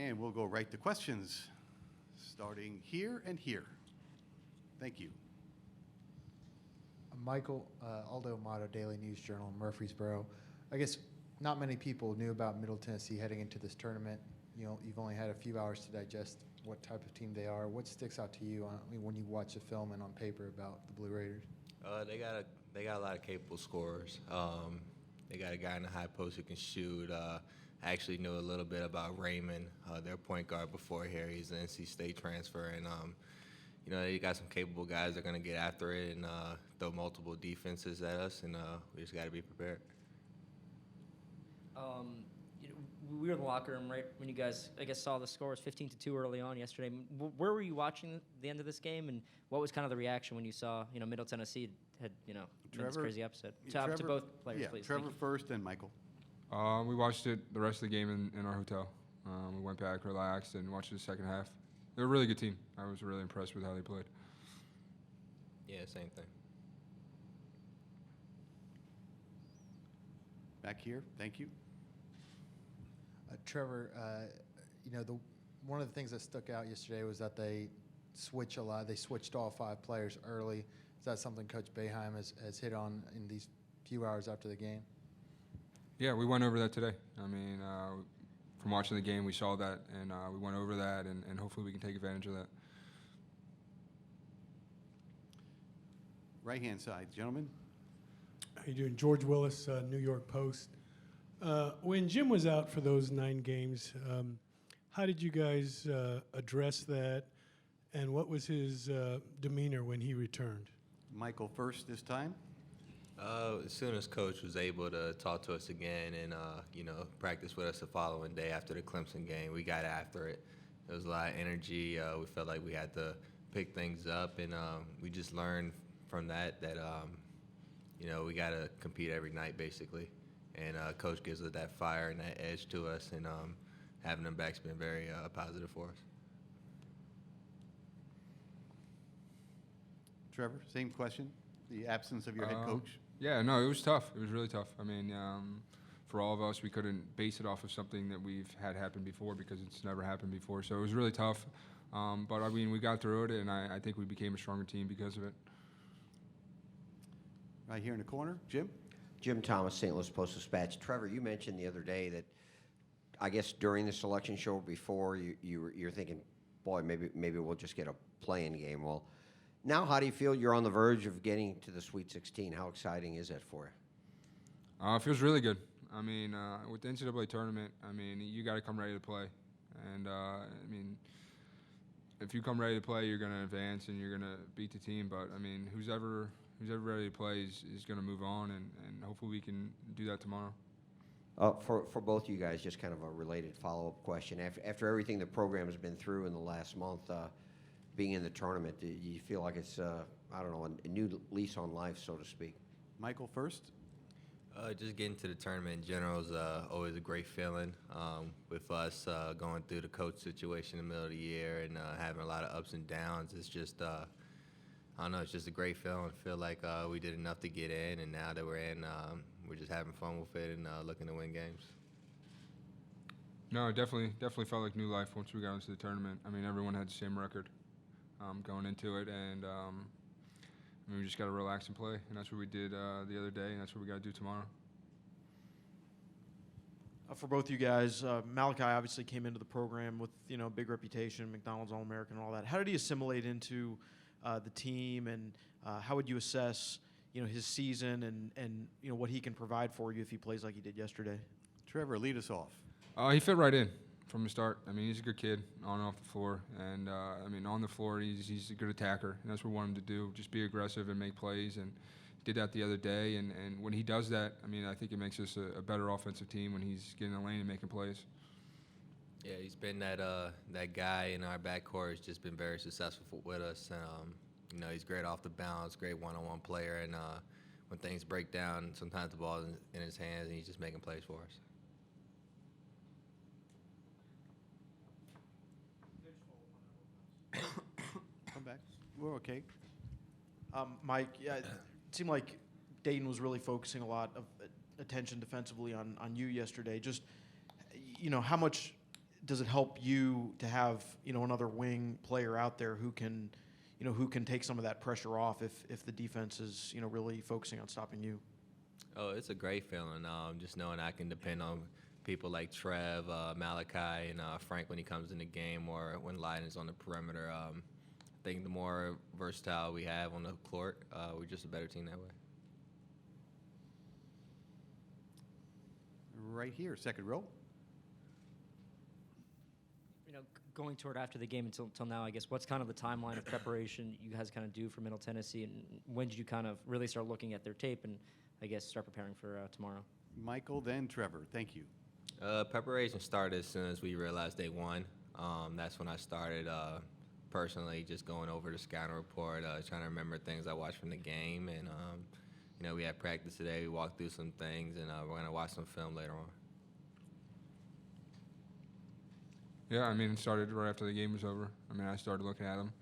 And we'll go right to questions, starting here and here. Thank you. Michael, Aldo Amato, Daily News Journal, Murfreesboro. I guess not many people knew about Middle Tennessee heading into this tournament. You know, you've only had a few hours to digest what type of team they are. What sticks out to you when you watch the film and on paper about the Blue Raiders? They got a lot of capable scorers. They got a guy in the high post who can shoot. I actually knew a little bit about Raymond, their point guard before here. He's an NC State transfer, and you know, they got some capable guys that are going to get after it and throw multiple defenses at us, and we just got to be prepared. You know, we were in the locker room right when you guys, I guess, saw the score was 15-2 early on yesterday. Where were you watching the end of this game, and what was kind of the reaction when you saw, you know, Middle Tennessee had, you know, been this crazy upset? To both players, please. Trevor first, and Michael. We watched it the rest of the game in our hotel. We went back, relaxed, and watched the second half. They're a really good team. I was really impressed with how they played. Yeah, same thing. Back here, thank you. Trevor, you know, one of the things that stuck out yesterday was that they switch a lot. They switched all 5 players early. Is that something Coach Boeheim has hit on in these few hours after the game? Yeah, we went over that today. I mean, from watching the game, we saw that, and we went over that, and hopefully we can take advantage of that. Right-hand side, gentlemen. How you doing? George Willis, New York Post. When Jim was out for those 9 games, how did you guys address that, and what was his demeanor when he returned? Michael first this time. As soon as Coach was able to talk to us again and, you know, practice with us the following day after the Clemson game, we got after it. There was a lot of energy. We felt like we had to pick things up, and we just learned from that, you know, we got to compete every night, basically. And Coach gives us that fire and that edge to us, and having them back's been very positive for us. Trevor, same question. The absence of your head coach. Yeah, no, it was tough. It was really tough. I mean, for all of us, we couldn't base it off of something that we've had happen before because it's never happened before. So it was really tough. But, I mean, we got through it, and I think we became a stronger team because of it. Right here in the corner, Jim. Jim Thomas, St. Louis Post-Dispatch. Trevor, you mentioned the other day that I guess during the selection show before you're thinking, boy, maybe we'll just get a play-in game. Well, now how do you feel you're on the verge of getting to the Sweet 16? How exciting is that for you? It feels really good. I mean, with the NCAA tournament, I mean, you got to come ready to play. And, I mean, if you come ready to play, you're going to advance and you're going to beat the team. But, I mean, who's ever ready to play is going to move on, and hopefully we can do that tomorrow. For both of you guys, just kind of a related follow-up question. After everything the program has been through in the last month, being in the tournament, do you feel like it's, I don't know, a new lease on life, so to speak? Michael first. Just getting to the tournament in general is always a great feeling. With us going through the coach situation in the middle of the year and having a lot of ups and downs, it's just, I don't know, it's just a great feeling. I feel like we did enough to get in, and now that we're in, we're just having fun with it and looking to win games. No, it definitely felt like new life once we got into the tournament. I mean, everyone had the same record going into it, and I mean, we just got to relax and play, and that's what we did the other day, and that's what we got to do tomorrow. For both you guys, Malachi obviously came into the program with, you know, big reputation, McDonald's All-American and all that. How did he assimilate into the team, and how would you assess, you know, his season and you know what he can provide for you if he plays like he did yesterday? Trevor, lead us off. He fit right in from the start. I mean, he's a good kid on and off the floor, and I mean, on the floor he's a good attacker, and that's what we want him to do, just be aggressive and make plays, and did that the other day, and when he does that, I mean, I think it makes us a better offensive team when he's getting in the lane and making plays. Yeah, he's been that guy in our backcourt. He's just been very successful with us. You know, he's great off the bounce, great one-on-one player, and when things break down, sometimes the ball is in his hands, and he's just making plays for us. Come back. We're okay. Mike, yeah, it seemed like Dayton was really focusing a lot of attention defensively on you yesterday. Just, you know, how much does it help you to have another wing player out there who can take some of that pressure off if the defense is really focusing on stopping you? Oh, it's a great feeling. Just knowing I can depend on people like Trev, Malachi, and Frank when he comes in the game, or when Leiden's on the perimeter. I think the more versatile we have on the court, we're just a better team that way. Right here, second row. Going toward after the game until now, I guess, what's kind of the timeline of preparation you guys kind of do for Middle Tennessee, and when did you kind of really start looking at their tape and, I guess, start preparing for tomorrow? Michael, then Trevor. Thank you. Preparation started as soon as we realized they won. That's when I started personally just going over the scouting report, trying to remember things I watched from the game. And, we had practice today. We walked through some things, and we're going to watch some film later on. Yeah, I mean, it started right after the game was over. I mean, I started looking at them,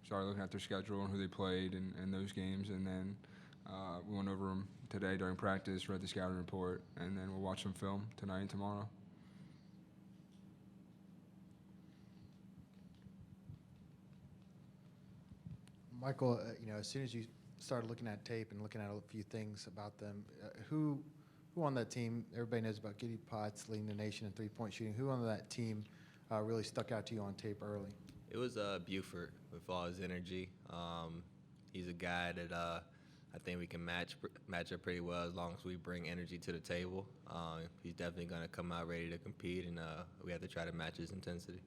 started looking at their schedule and who they played and those games, and then we went over them today during practice, read the scouting report, and then we'll watch some film tonight and tomorrow. Michael, as soon as you started looking at tape and looking at a few things about them, who on that team, everybody knows about Giddy Potts leading the nation in three-point shooting, who on that team really stuck out to you on tape early? It was Buford with all his energy. He's a guy that I think we can match up pretty well as long as we bring energy to the table. He's definitely going to come out ready to compete, and we have to try to match his intensity.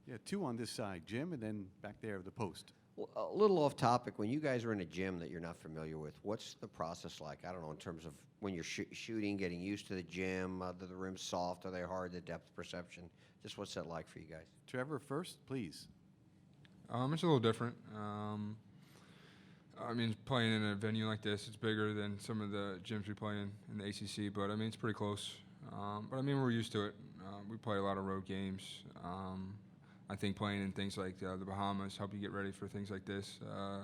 Yeah, two on this side, Jim, and then back there the post. Well, a little off topic, when you guys are in a gym that you're not familiar with, what's the process like? I don't know, in terms of when you're shooting, getting used to the gym, are the rims soft, are they hard, the depth perception? Just what's that like for you guys? Trevor first, please. It's a little different. I mean, playing in a venue like this, it's bigger than some of the gyms we play in the ACC, but I mean, it's pretty close. But I mean, we're used to it. We play a lot of road games. I think playing in things like the Bahamas help you get ready for things like this. I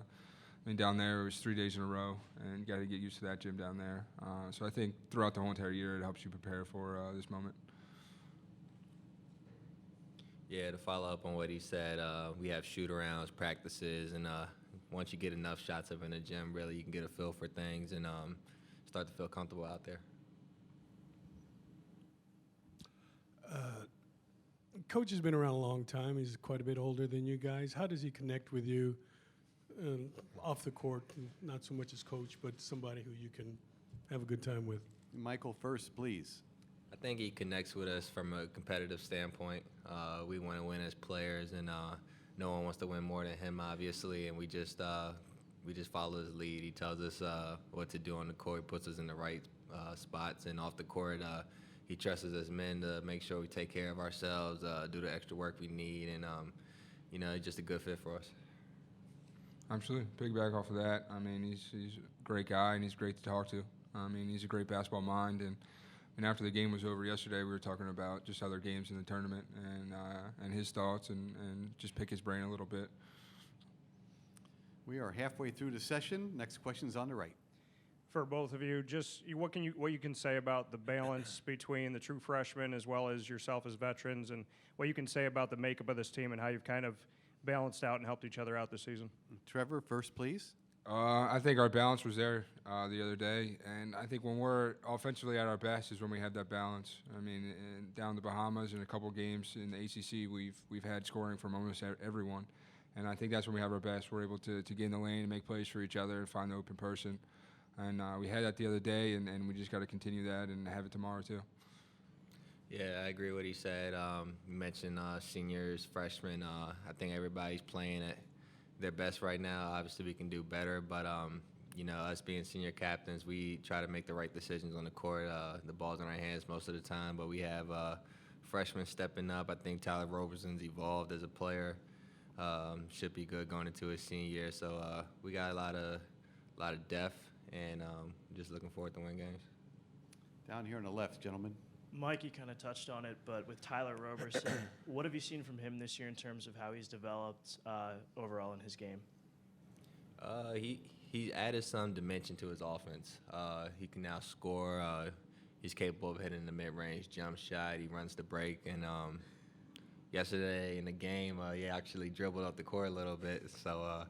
mean, down there it was 3 days in a row, and you got to get used to that gym down there. So I think throughout the whole entire year, it helps you prepare for this moment. Yeah, to follow up on what he said, we have shoot-arounds, practices, and once you get enough shots up in the gym, really you can get a feel for things and start to feel comfortable out there. Coach has been around a long time. He's quite a bit older than you guys. How does he connect with you off the court? Not so much as coach, but somebody who you can have a good time with. Michael first, please. I think he connects with us from a competitive standpoint. We want to win as players, and no one wants to win more than him, obviously. And we just follow his lead. He tells us what to do on the court, puts us in the right spots, and off the court, he trusts us as men to make sure we take care of ourselves, do the extra work we need, and he's just a good fit for us. Absolutely. Piggyback off of that. I mean, he's a great guy, and he's great to talk to. I mean, he's a great basketball mind, and after the game was over yesterday, we were talking about just other games in the tournament and his thoughts and just pick his brain a little bit. We are halfway through the session. Next question's on the right. For both of you, just what you can say about the balance between the true freshmen as well as yourself as veterans, and what you can say about the makeup of this team and how you've kind of balanced out and helped each other out this season. Trevor first, please. I think our balance was there the other day, and I think when we're offensively at our best is when we have that balance. I mean, down the Bahamas in a couple games in the ACC, we've had scoring from almost everyone, and I think that's when we have our best. We're able to get in the lane and make plays for each other and find the open person, and we had that the other day, and we just got to continue that and have it tomorrow too. Yeah, I agree with what he said. You mentioned seniors, freshmen. I think everybody's playing at their best right now. Obviously, we can do better, but us being senior captains, we try to make the right decisions on the court. The ball's in our hands most of the time, but we have freshmen stepping up. I think Tyler Roberson's evolved as a player. Should be good going into his senior year. So we got a lot of depth, and just looking forward to winning games. Down here on the left, gentlemen. Mikey kind of touched on it, but with Tyler Roberson, what have you seen from him this year in terms of how he's developed overall in his game? he added some dimension to his offense. He can now score. He's capable of hitting the mid-range jump shot. He runs the break. And yesterday in the game, he actually dribbled up the court a little bit. So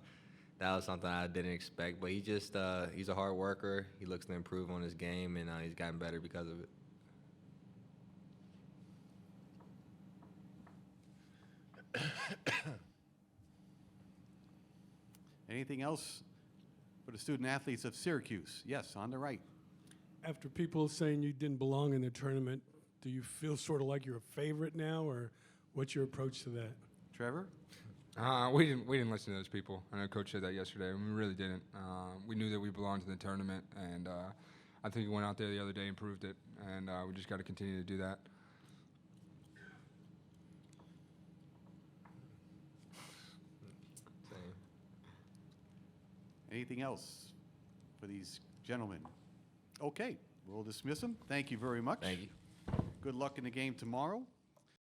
that was something I didn't expect. But he just he's a hard worker. He looks to improve on his game, and he's gotten better because of it. Anything else for the student athletes of Syracuse? Yes, on the right. After people saying you didn't belong in the tournament, do you feel sort of like you're a favorite now, or what's your approach to that? Trevor? We didn't listen to those people. I know Coach said that yesterday. We really didn't. We knew that we belonged in the tournament, and I think we went out there the other day and proved it. And we just got to continue to do that. Same. Anything else for these gentlemen? Okay, we'll dismiss them. Thank you very much. Thank you. Good luck in the game tomorrow.